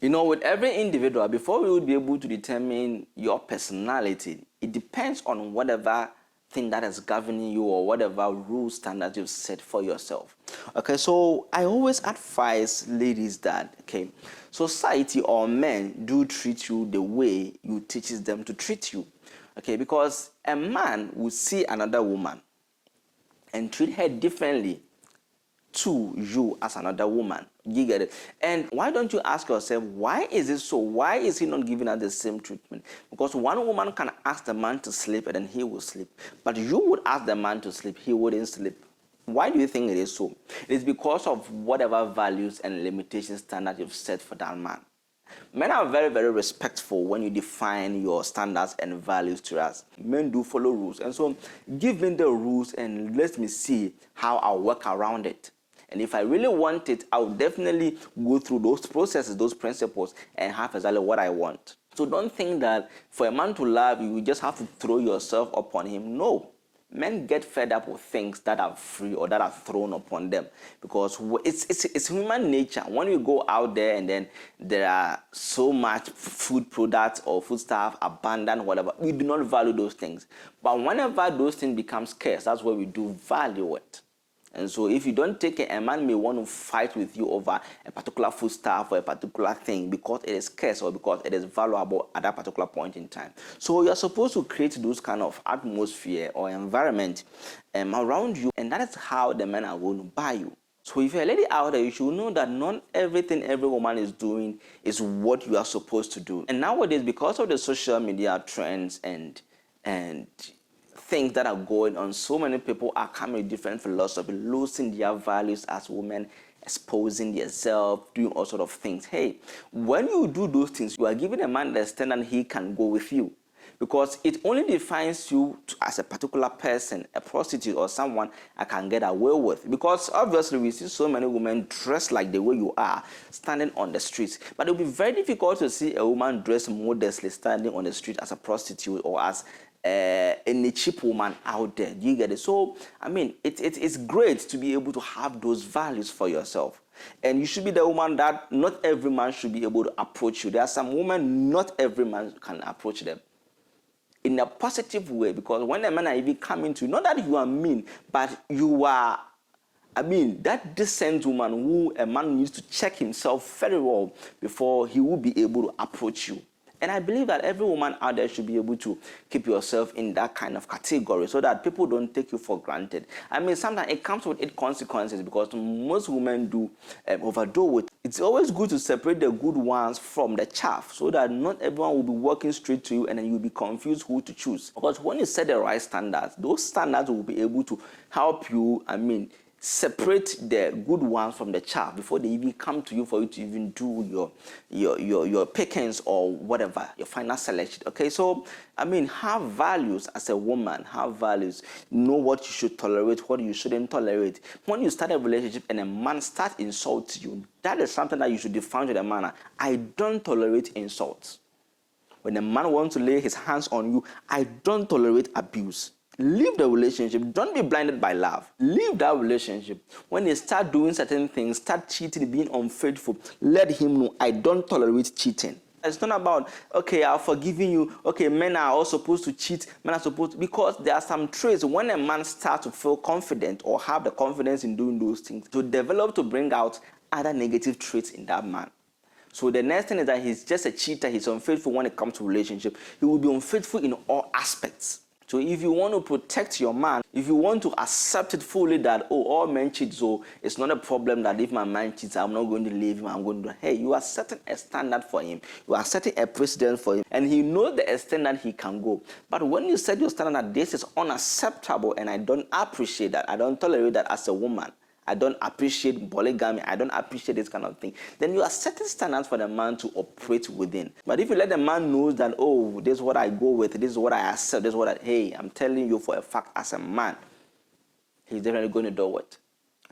You know, with every individual, before we would be able to determine your personality, it depends on whatever thing that is governing you or whatever rule standards you've set for yourself. Okay, so I always advise ladies that, okay, society or men do treat you the way you teaches them to treat you. Okay, because a man will see another woman and treat her differently to you as another woman. You get it? And why don't you ask yourself, why is it so? Why is he not giving her the same treatment? Because one woman can ask the man to sleep and then he will sleep. But you would ask the man to sleep, he wouldn't sleep. Why do you think it is so? It is because of whatever values and limitations standards you've set for that man. Men are very, very respectful when you define your standards and values to us. Men do follow rules. And so give me the rules and let me see how I'll work around it. And if I really want it, I'll definitely go through those processes, those principles, and have exactly what I want. So don't think that for a man to love you, you just have to throw yourself upon him. No. Men get fed up with things that are free or that are thrown upon them because it's human nature. When you go out there and then there are so much food products or food stuff abundant, whatever, we do not value those things. But whenever those things become scarce, that's where we do value it. And so if you don't take it, a man may want to fight with you over a particular foodstuff or a particular thing because it is scarce or because it is valuable at that particular point in time. So you're supposed to create those kind of atmosphere or environment around you, and that is how the men are going to buy you. So if you're a lady out there, you should know that not everything every woman is doing is what you are supposed to do. And nowadays, because of the social media trends and things that are going on, so many people are coming with different philosophy, losing their values as women, exposing themselves, doing all sort of things. Hey, when you do those things, you are giving a man the standard he can go with you, because it only defines you as a particular person, a prostitute or someone I can get away with. Because obviously we see so many women dressed like the way you are, standing on the streets. But it will be very difficult to see a woman dressed modestly standing on the street as a prostitute or as any cheap woman out there. Do you get it? So, I mean, it's great to be able to have those values for yourself. And you should be the woman that not every man should be able to approach you. There are some women, not every man can approach them in a positive way, because when a man are even coming to you, not that you are mean, but you are, I mean, that decent woman who a man needs to check himself very well before he will be able to approach you. And I believe that every woman out there should be able to keep yourself in that kind of category so that people don't take you for granted. I mean, sometimes it comes with its consequences because most women do overdo it. It's always good to separate the good ones from the chaff so that not everyone will be walking straight to you and then you'll be confused who to choose. Because when you set the right standards, those standards will be able to help you, I mean, separate the good ones from the chaff before they even come to you for you to even do your pickings or whatever, your final selection. Okay, so I mean, have values as a woman, have values, know what you should tolerate, what you shouldn't tolerate. When you start a relationship and a man starts insulting you, that is something that you should define to the man. I don't tolerate insults. When a man wants to lay his hands on you, I don't tolerate abuse. Leave the relationship. Don't be blinded by love. Leave that relationship. When they start doing certain things, start cheating, being unfaithful, let him know, I don't tolerate cheating. It's not about, okay, I've forgiven you. Okay, men are all supposed to cheat. Men are supposed to, because there are some traits when a man starts to feel confident or have the confidence in doing those things, to develop, to bring out other negative traits in that man. So the next thing is that he's just a cheater. He's unfaithful when it comes to relationship. He will be unfaithful in all aspects. So if you want to protect your man, if you want to accept it fully that, oh, all men cheat, so it's not a problem that if my man cheats, I'm not going to leave him, I'm going to, hey, you are setting a standard for him. You are setting a precedent for him. And he knows the extent that he can go. But when you set your standard that this is unacceptable and I don't appreciate that, I don't tolerate that as a woman, I don't appreciate polygamy, I don't appreciate this kind of thing, then you are setting standards for the man to operate within. But if you let the man know that, oh, this is what I go with, this is what I accept, this is what hey, I'm telling you for a fact as a man, he's definitely going to do it.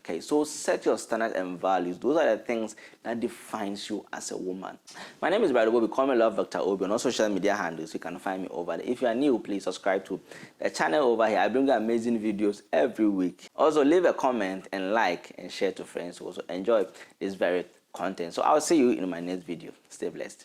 Okay, so set your standards and values. Those are the things that defines you as a woman. My name is Brad Obi. Call me Love Dr. Obi on all social media handles. You can find me over there. If you are new, please subscribe to the channel over here. I bring you amazing videos every week. Also, leave a comment and like and share to friends who also enjoy this very content. So I'll see you in my next video. Stay blessed.